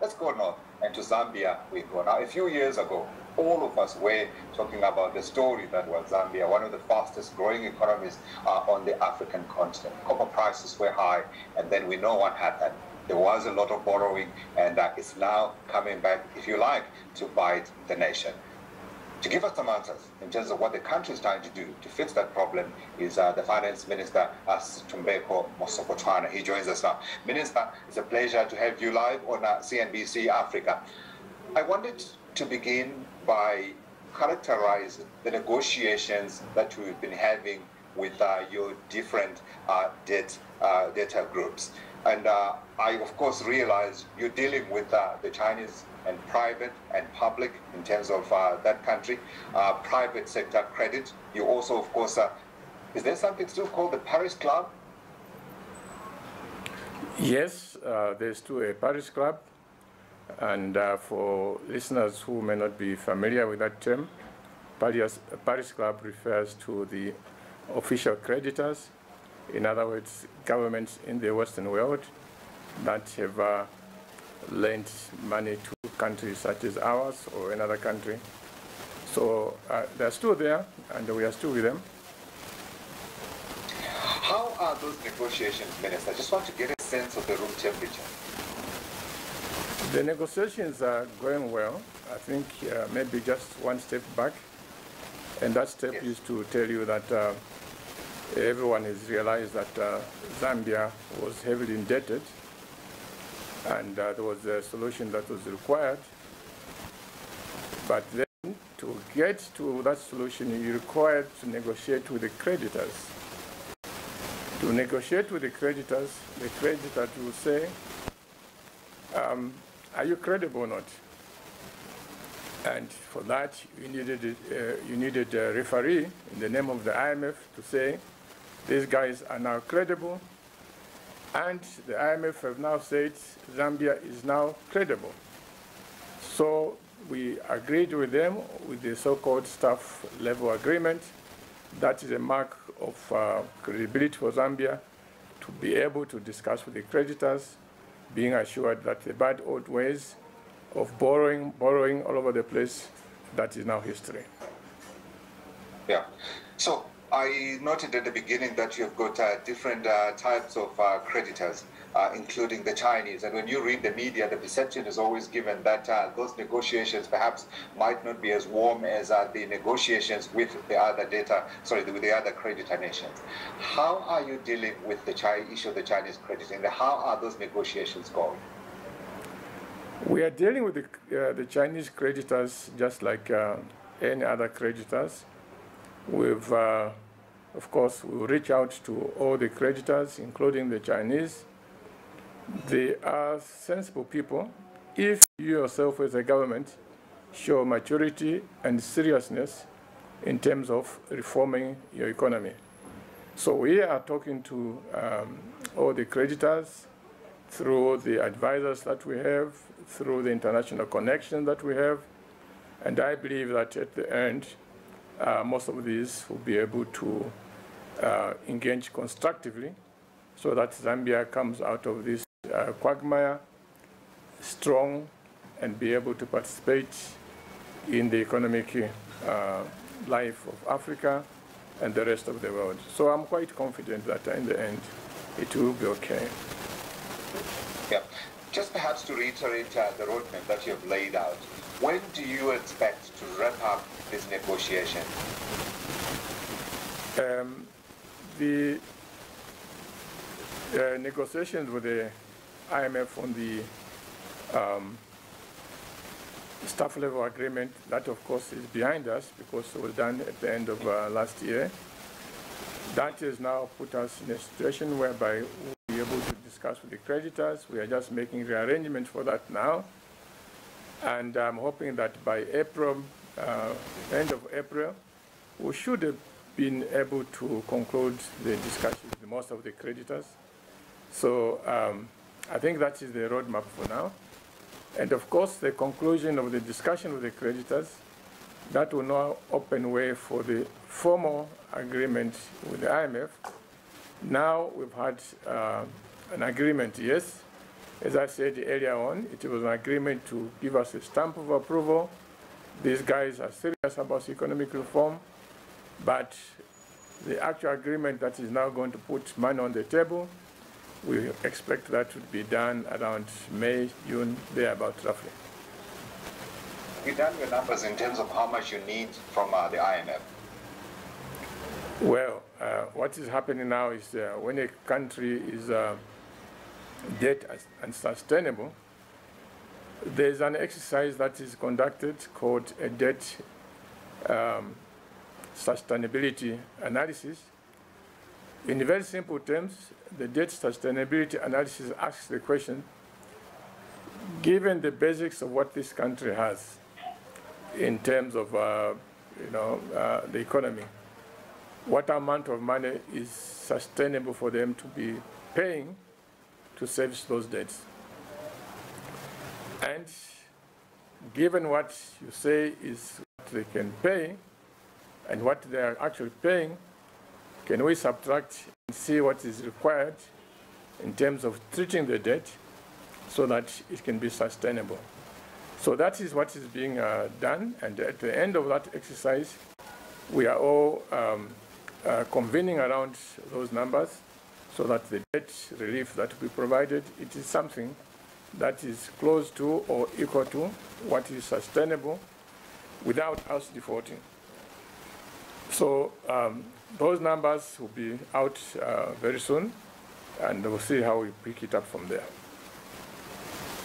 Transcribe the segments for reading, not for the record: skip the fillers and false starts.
let's go north, and to Zambia we go. Now, a few years ago, all of us were talking about the story that was Zambia, one of the fastest growing economies on the African continent. Copper prices were high, and then we know what happened. There was a lot of borrowing, and it's now coming back, if you like, to bite the nation. To give us some answers in terms of what the country is trying to do to fix that problem is the Finance Minister, SITUMBEKO MUSOKOTWANE. He joins us now. Minister, it's a pleasure to have you live on CNBC Africa. I wanted to begin by characterizing the negotiations that we've been having with your different data groups. And I, of course, realize you're dealing with the Chinese and private and public in terms of that country, private sector credit. You also, of course, is there something still called the Paris Club? Yes, there's still a Paris Club. And for listeners who may not be familiar with that term, Paris Club refers to the official creditors, in other words, governments in the Western world that have lent money to countries such as ours or another country. So they're still there, and we are still with them. How are those negotiations, Minister? I just want to get a sense of the room temperature. The negotiations are going well. I think maybe just one step back, and that step is to tell you that everyone has realized that Zambia was heavily indebted, and there was a solution that was required. But then, to get to that solution, you're required to negotiate with the creditors. To negotiate with the creditors, the creditor will say, are you credible or not? And for that, you needed a referee in the name of the IMF to say, these guys are now credible, and the IMF have now said Zambia is now credible. So we agreed with them with the so-called staff level agreement. That is a mark of credibility for Zambia to be able to discuss with the creditors, being assured that the bad old ways of borrowing all over the place, that is now history. Yeah. So I noted at the beginning that you've got different types of creditors, including the Chinese. And when you read the media, the perception is always given that those negotiations perhaps might not be as warm as the negotiations with the other with the other creditor nations. How are you dealing with the issue of the Chinese crediting? How are those negotiations going? We are dealing with the Chinese creditors just like any other creditors. We've, of course, we reach out to all the creditors, including the Chinese. They are sensible people. If you yourself as a government show maturity and seriousness in terms of reforming your economy. So we are talking to all the creditors through the advisors that we have, through the international connection that we have. And I believe that at the end, most of these will be able to engage constructively so that Zambia comes out of this quagmire strong and be able to participate in the economic life of Africa and the rest of the world. So I'm quite confident that in the end, it will be okay. Yeah. Just perhaps to reiterate the roadmap that you have laid out, when do you expect to wrap up this negotiation? The negotiations with the IMF on the staff level agreement, that of course is behind us because it was done at the end of last year. That has now put us in a situation whereby we'll be able to discuss with the creditors. We are just making rearrangements for that now. And I'm hoping that by April, end of April, we should have been able to conclude the discussion with most of the creditors. So I think that is the roadmap for now. And of course, the conclusion of the discussion with the creditors, that will now open way for the formal agreement with the IMF. Now we've had an agreement, yes, As I said earlier on, it was an agreement to give us a stamp of approval. These guys are serious about economic reform, but the actual agreement that is now going to put money on the table, we expect that to be done around May, June, thereabout roughly. Have you done your numbers in terms of how much you need from the IMF? Well, what is happening now is when a country is debt unsustainable, there's an exercise that is conducted called a debt sustainability analysis. In very simple terms, the debt sustainability analysis asks the question, given the basics of what this country has in terms of the economy, what amount of money is sustainable for them to be paying to service those debts? And given what you say is what they can pay and what they are actually paying, can we subtract and see what is required in terms of treating the debt so that it can be sustainable? So that is what is being done, and at the end of that exercise, we are all convening around those numbers so that the debt relief that we provided, it is something that is close to or equal to what is sustainable without us defaulting. So those numbers will be out very soon, and we'll see how we pick it up from there.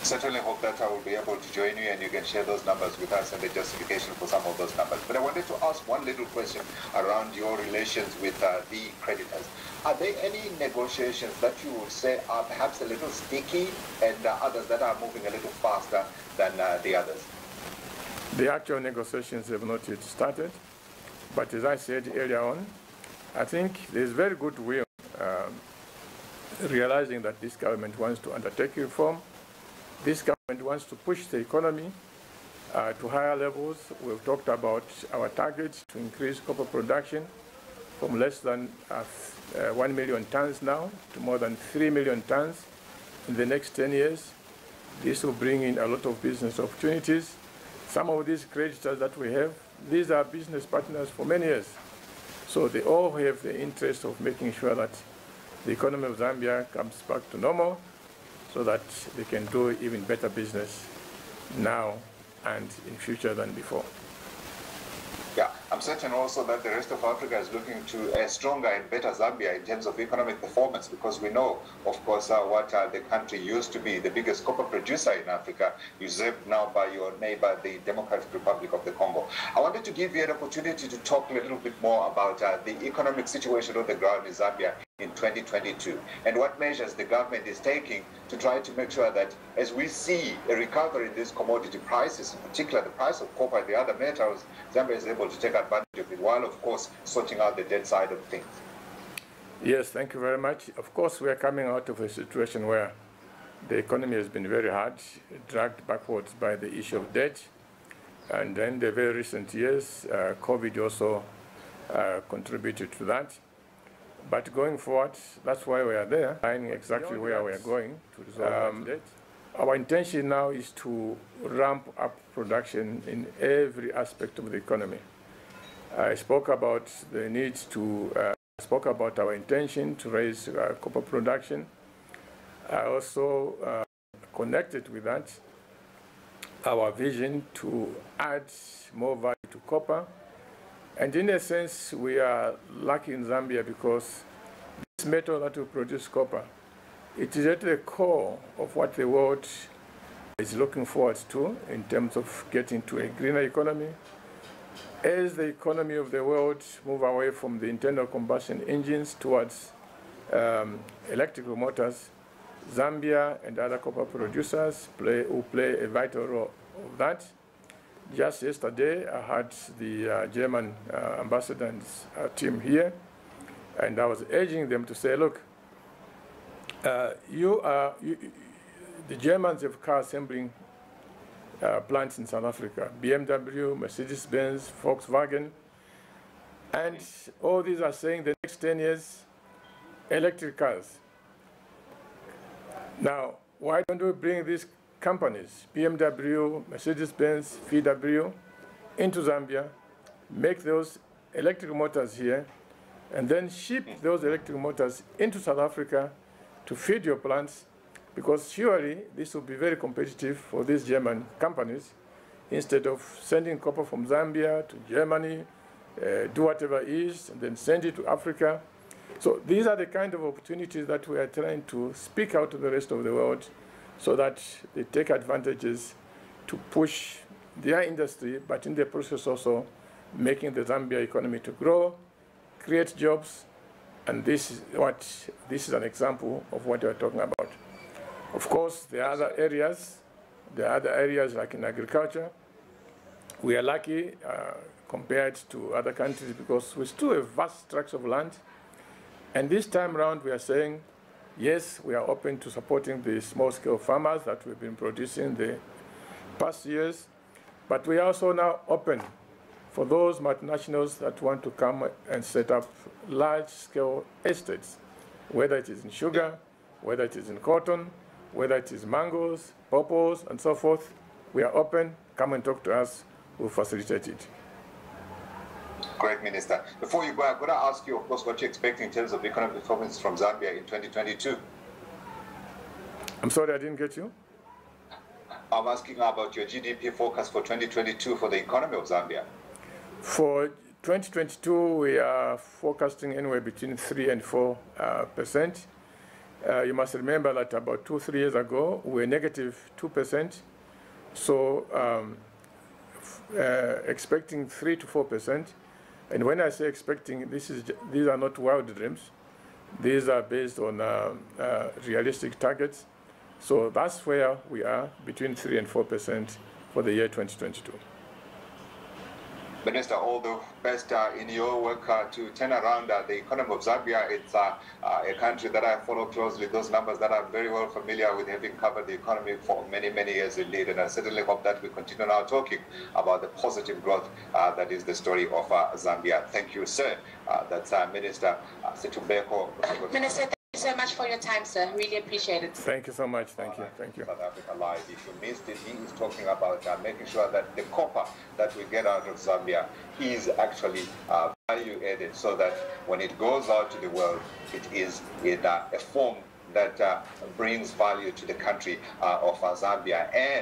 Certainly hope that I will be able to join you and you can share those numbers with us and the justification for some of those numbers. But I wanted to ask one little question around your relations with the creditors. Are there any negotiations that you would say are perhaps a little sticky and others that are moving a little faster than the others? The actual negotiations have not yet started, but as I said earlier on, I think there's very good will realizing that this government wants to undertake reform. This government wants to push the economy to higher levels. We've talked about our targets to increase copper production from less than 1 million tons now to more than 3 million tons in the next 10 years. This will bring in a lot of business opportunities. Some of these creditors that we have, these are business partners for many years. So they all have the interest of making sure that the economy of Zambia comes back to normal, so that they can do even better business now and in future than before. Yeah, I'm certain also that the rest of Africa is looking to a stronger and better Zambia in terms of economic performance, because we know, of course, what the country used to be, the biggest copper producer in Africa, usurped now by your neighbor, the Democratic Republic of the Congo. I wanted to give you an opportunity to talk a little bit more about the economic situation on the ground in Zambia in 2022 and what measures the government is taking to try to make sure that as we see a recovery in these commodity prices, in particular the price of copper and the other metals, Zambia is able to take advantage of it while, of course, sorting out the debt side of things. Yes, thank you very much. Of course, we are coming out of a situation where the economy has been very hard, dragged backwards by the issue of debt. And then the very recent years, COVID also contributed to that. But going forward, that's why we are there, finding exactly where we are going to resolve that debt. Our intention now is to ramp up production in every aspect of the economy. I spoke about the need to, spoke about our intention to raise copper production. I also connected with that our vision to add more value to copper. And in a sense, we are lucky in Zambia because this metal that we produce, copper, it is at the core of what the world is looking forward to in terms of getting to a greener economy. As the economy of the world move away from the internal combustion engines towards electrical motors, Zambia and other copper producers will play a vital role of that. Just yesterday, I had the German ambassador's team here, and I was urging them to say, look, the Germans have car assembling plants in South Africa, BMW, Mercedes-Benz, Volkswagen, and all these are saying the next 10 years, electric cars. Now, why don't we bring these companies, BMW, Mercedes-Benz, VW, into Zambia, make those electric motors here, and then ship those electric motors into South Africa to feed your plants, because surely this will be very competitive for these German companies, instead of sending copper from Zambia to Germany, do whatever it is, and then send it to Africa. So these are the kind of opportunities that we are trying to speak out to the rest of the world, so that they take advantages to push their industry, but in the process also making the Zambia economy to grow, create jobs, and this is an example of what we are talking about. Of course, there are other areas like in agriculture. We are lucky compared to other countries because we still have vast tracts of land. And this time around, we are saying, yes, we are open to supporting the small-scale farmers that we've been producing the past years, but we are also now open for those multinationals that want to come and set up large-scale estates, whether it is in sugar, whether it is in cotton, whether it is mangoes, pawpaws, and so forth. We are open. Come and talk to us. We'll facilitate it. Great, Minister. Before you go, I'm going to ask you, of course, what you expect in terms of economic performance from Zambia in 2022. I'm sorry, I didn't get you. I'm asking about your GDP forecast for 2022 for the economy of Zambia. For 2022, we are forecasting anywhere between 3 and 4%. You must remember that about 2-3 years ago, we were negative 2%. So expecting 3 to 4%. And when I say expecting, these are not wild dreams. These are based on realistic targets. So that's where we are, between 3 and 4% for the year 2022. Minister, all the best in your work to turn around the economy of Zambia. It's a country that I follow closely, those numbers that I'm very well familiar with, having covered the economy for many, many years indeed. And I certainly hope that we continue now talking about the positive growth that is the story of Zambia. Thank you, sir. That's Minister SITUMBEKO. Minister, thank you so much for your time, sir. Really appreciate it. Thank you so much. Thank you. Thank you. South Africa Live. If you missed it, he is talking about making sure that the copper that we get out of Zambia is actually value added, so that when it goes out to the world, it is in a form that brings value to the country of Zambia. And